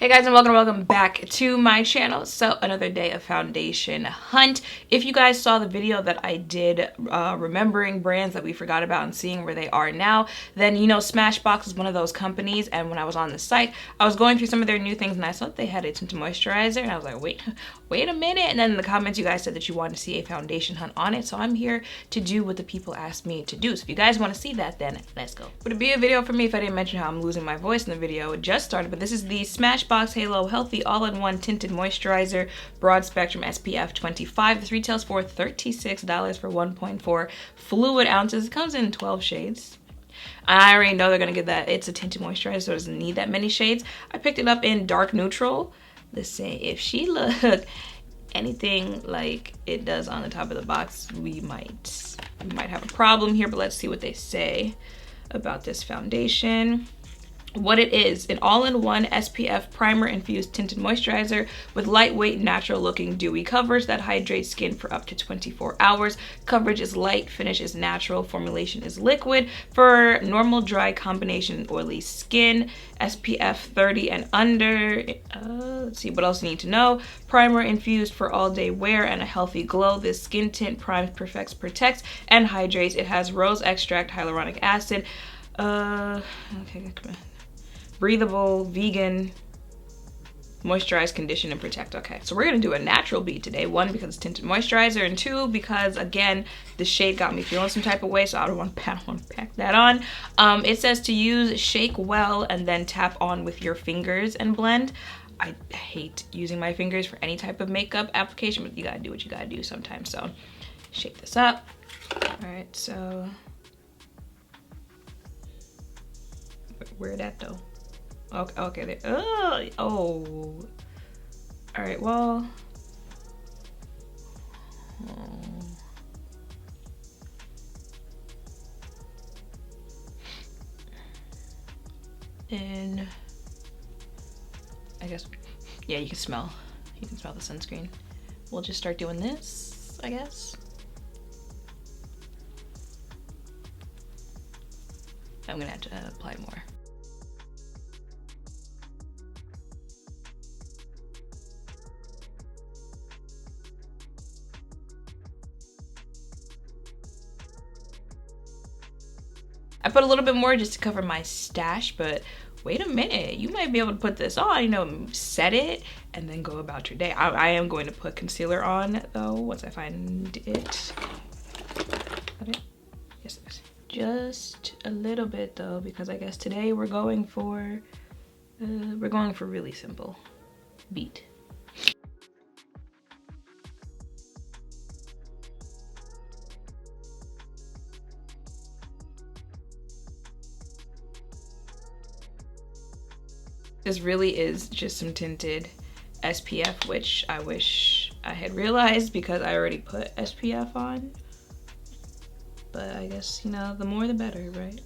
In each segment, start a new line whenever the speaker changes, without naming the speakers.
Hey guys, and welcome back to my channel. So another day of foundation hunt. If you guys saw the video that I did remembering brands that we forgot about and seeing where they are now, then you know Smashbox is one of those companies, and when I was on the site I was going through some of their new things and I saw that they had a tinted moisturizer and I was like, wait a minute. And then in the comments you guys said that you wanted to see a foundation hunt on it, so I'm here to do what the people asked me to do. So if you guys want to see that, then let's go. Would it be a video for me if I didn't mention how I'm losing my voice in the video? It just started, but this is the Smashbox Halo Healthy All-in-One Tinted Moisturizer, Broad Spectrum SPF 25. This retails for $36 for 1.4 fluid ounces. It comes in 12 shades. I already know they're gonna get that. It's a tinted moisturizer, so it doesn't need that many shades. I picked it up in dark neutral. Let's say if she looked anything like it does on the top of the box, we might have a problem here, but let's see what they say about this foundation. What it is: an all-in-one SPF primer infused tinted moisturizer with lightweight, natural looking dewy coverage that hydrates skin for up to 24 hours. Coverage is light, finish is natural, formulation is liquid for normal, dry, combination oily skin. SPF 30 and under. Let's see what else you need to know. Primer infused for all day wear and a healthy glow. This skin tint primes, perfects, protects, and hydrates. It has rose extract, hyaluronic acid. Okay, come on. Breathable, vegan, moisturize, condition, and protect. Okay, so we're gonna do a natural bead today. One, because it's tinted moisturizer, and two, because again, the shade got me feeling some type of way, so I don't want to pack that on. It says to use, shake well, and then tap on with your fingers and blend. I hate using my fingers for any type of makeup application, but you gotta do what you gotta do sometimes. So shake this up. All right, so where that though? Okay, there. Oh. All right, well. And I guess, yeah, you can smell the sunscreen. We'll just start doing this, I guess. I'm gonna have to apply more. I put a little bit more just to cover my stash, but wait a minute, you might be able to put this on, you know, set it, and then go about your day. I am going to put concealer on though, once I find it. Okay. Yes, just a little bit though, because I guess today we're going for really simple beat. This really is just some tinted SPF, which I wish I had realized because I already put SPF on. But I guess, you know, the more the better, right?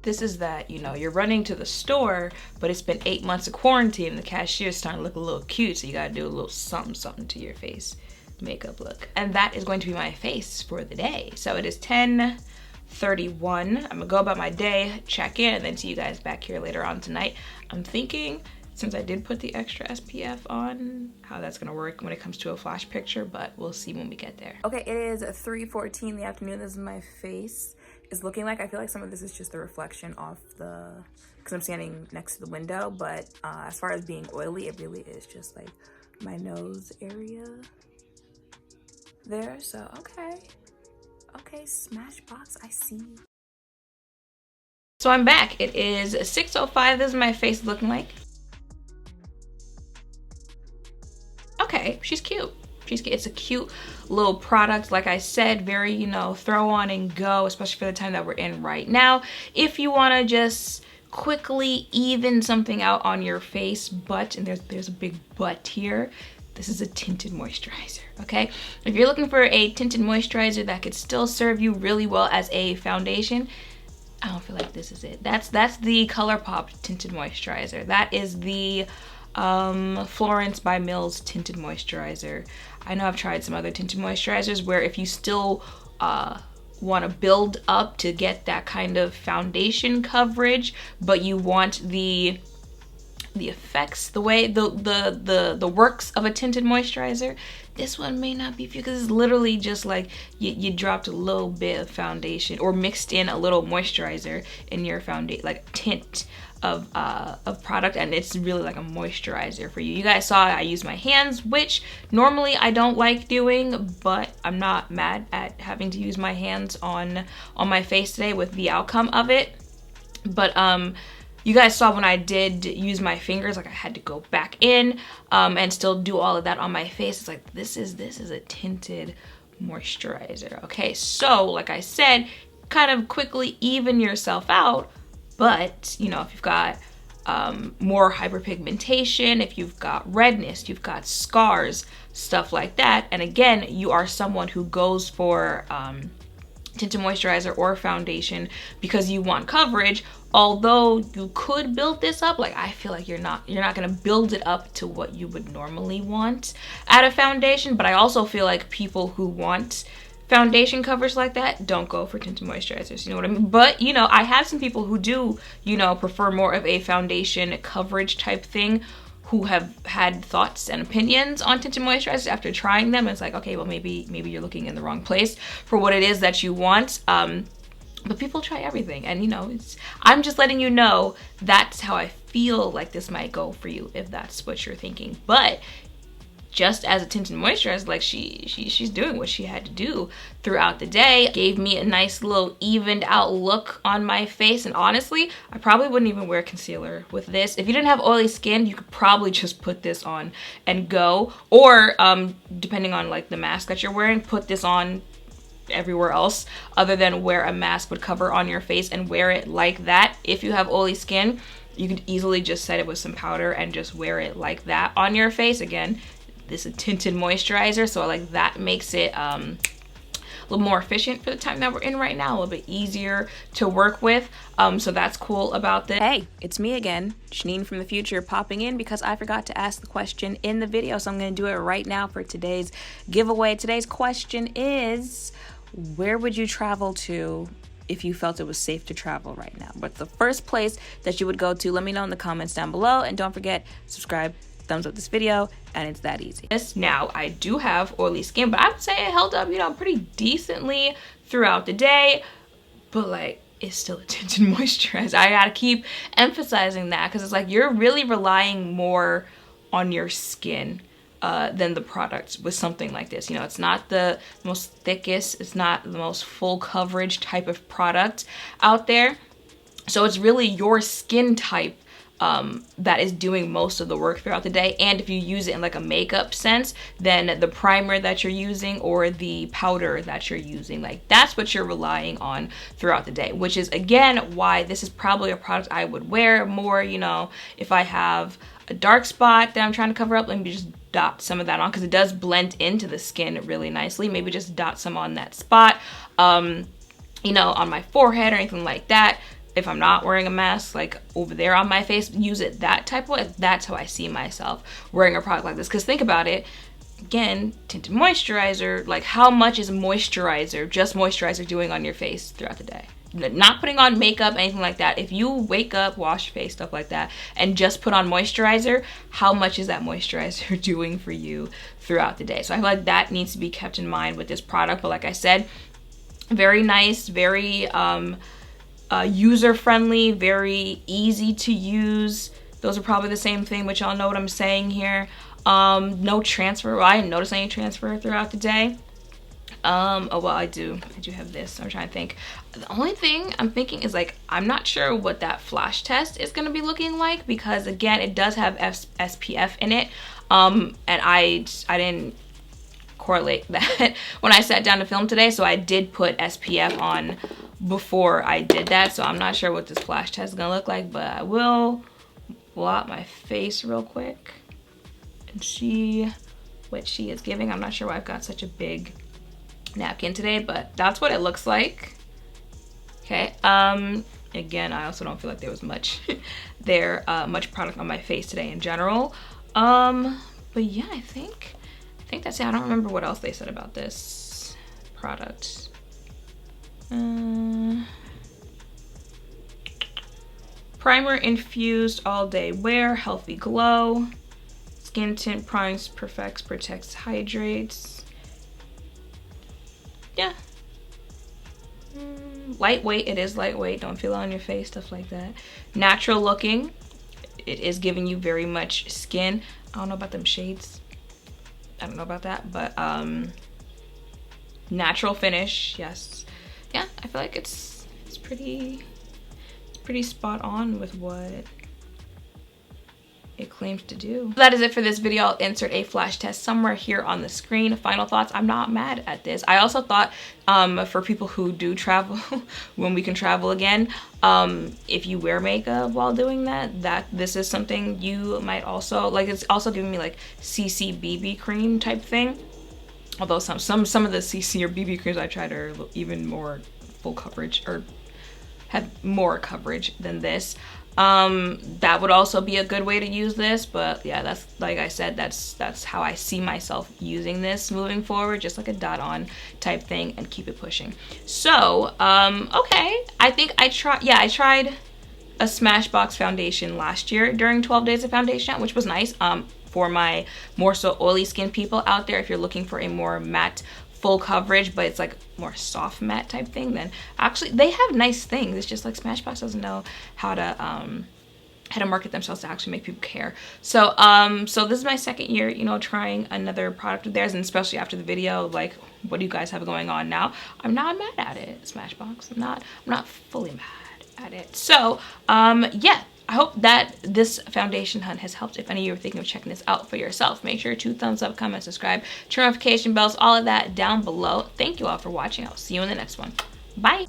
This is that, you know, you're running to the store, but it's been 8 months of quarantine and the cashier's starting to look a little cute, so you gotta do a little something to your face makeup look. And that is going to be my face for the day. So it is 10:31. I'm gonna go about my day, check in, and then see you guys back here later on tonight. I'm thinking, since I did put the extra SPF on, how that's gonna work when it comes to a flash picture, but we'll see when we get there. Okay, it is 3:14 in the afternoon. This is my face is looking like. I feel like some of this is just the reflection off because I'm standing next to the window, but as far as being oily, it really is just like my nose area there. So okay, Smashbox, I see. So I'm back. It is 6:05. This is my face looking like. Okay, she's cute. It's a cute little product, like I said, very, you know, throw on and go, especially for the time that we're in right now. If you want to just quickly even something out on your face, but, and there's a big but here, this is a tinted moisturizer, okay? If you're looking for a tinted moisturizer that could still serve you really well as a foundation, I don't feel like this is it. That's the ColourPop tinted moisturizer. That is the Florence by Mills tinted moisturizer. I know I've tried some other tinted moisturizers where if you still want to build up to get that kind of foundation coverage, but you want the effects, the way the works of a tinted moisturizer, this one may not be for you, because it's literally just like you dropped a little bit of foundation or mixed in a little moisturizer in your foundation, like tint of product, and it's really like a moisturizer for you. You guys saw I use my hands, which normally I don't like doing, but I'm not mad at having to use my hands on my face today with the outcome of it. But you guys saw when I did use my fingers, like I had to go back in and still do all of that on my face. It's like, this is a tinted moisturizer. Okay, so like I said, kind of quickly even yourself out. But, you know, if you've got more hyperpigmentation, if you've got redness, you've got scars, stuff like that, and again, you are someone who goes for tinted moisturizer or foundation because you want coverage, although you could build this up, like I feel like you're not gonna build it up to what you would normally want at a foundation. But I also feel like people who want foundation coverage like that don't go for tinted moisturizers, you know what I mean? But, you know, I have some people who do, you know, prefer more of a foundation coverage type thing, who have had thoughts and opinions on tinted moisturizers after trying them. It's like, okay, well, maybe you're looking in the wrong place for what it is that you want. But people try everything, and you know, I'm just letting you know that's how I feel like this might go for you if that's what you're thinking. But just as a tinted moisturizer, like she's doing what she had to do throughout the day, gave me a nice little evened out look on my face. And honestly, I probably wouldn't even wear concealer with this. If you didn't have oily skin, you could probably just put this on and go, or depending on like the mask that you're wearing, put this on everywhere else other than where a mask would cover on your face and wear it like that. If you have oily skin, you could easily just set it with some powder and just wear it like that on your face. Again, this is a tinted moisturizer, so like that makes it a little more efficient for the time that we're in right now, a little bit easier to work with. So that's cool about this. Hey, it's me again, Janine from the future, popping in because I forgot to ask the question in the video, so I'm going to do it right now for today's giveaway. Today's question is, where would you travel to if you felt it was safe to travel right now? What's the first place that you would go to? Let me know in the comments down below, and don't forget, subscribe, thumbs up this video, and it's that easy. Now, I do have oily skin, but I would say it held up, you know, pretty decently throughout the day, but like, it's still a tinted moisturizer. I gotta keep emphasizing that, because it's like you're really relying more on your skin than the product with something like this. You know, it's not the most thickest, it's not the most full coverage type of product out there, so it's really your skin type that is doing most of the work throughout the day. And if you use it in like a makeup sense, then the primer that you're using or the powder that you're using, like that's what you're relying on throughout the day, which is again why this is probably a product I would wear more. You know, if I have a dark spot that I'm trying to cover up, let me just dot some of that on, because it does blend into the skin really nicely. Maybe just dot some on that spot, you know, on my forehead or anything like that. If I'm not wearing a mask, like over there on my face, use it that type of way. That's how I see myself wearing a product like this. Because think about it, again, tinted moisturizer, like how much is moisturizer, just moisturizer, doing on your face throughout the day? Not putting on makeup, anything like that. If you wake up, wash your face, stuff like that, and just put on moisturizer, how much is that moisturizer doing for you throughout the day? So I feel like that needs to be kept in mind with this product. But like I said, very nice, very user-friendly, very easy to use. Those are probably the same thing, but y'all know what I'm saying here. No transfer. Well, I didn't notice any transfer throughout the day. Oh well, I do have this. I'm trying to think. The only thing I'm thinking is like, I'm not sure what that flash test is going to be looking like, because again, it does have SPF in it, and I didn't correlate that when I sat down to film today, so I did put SPF on before I did that. So I'm not sure what this flash test is gonna look like, but I will blot my face real quick and see what she is giving. I'm not sure why I've got such a big napkin today, but that's what it looks like. Okay, again, I also don't feel like there was much much product on my face today in general, but yeah, I think that's it. I don't remember what else they said about this product. Primer Infused All Day Wear, Healthy Glow. Skin tint primes, perfects, protects, hydrates. Yeah. Lightweight, it is lightweight. Don't feel it on your face, stuff like that. Natural looking. It is giving you very much skin. I don't know about them shades. I don't know about that, but natural finish, yes. Yeah, I feel like it's pretty spot on with what it claims to do. That is it for this video. I'll insert a flash test somewhere here on the screen. Final thoughts, I'm not mad at this. I also thought for people who do travel, when we can travel again, if you wear makeup while doing that this is something you might also like. It's also giving me like CC BB cream type thing. Although some of the CC or BB creams I tried are even more full coverage or have more coverage than this. That would also be a good way to use this, but yeah, that's, like I said, that's how I see myself using this moving forward, just like a dot on type thing and keep it pushing. So okay, I think I tried a Smashbox foundation last year during 12 days of foundation, which was nice. For my more so oily skin people out there, if you're looking for a more matte full coverage, but it's like more soft matte type thing, then actually they have nice things. It's just like Smashbox doesn't know how to market themselves to actually make people care. So so this is my second year, you know, trying another product of theirs, and especially after the video, like, what do you guys have going on now? I'm not mad at it, Smashbox. I'm not fully mad at it. So yeah, I hope that this foundation hunt has helped. If any of you are thinking of checking this out for yourself, make sure to thumbs up, comment, subscribe, turn notification bells, all of that down below. Thank you all for watching. I'll see you in the next one. Bye.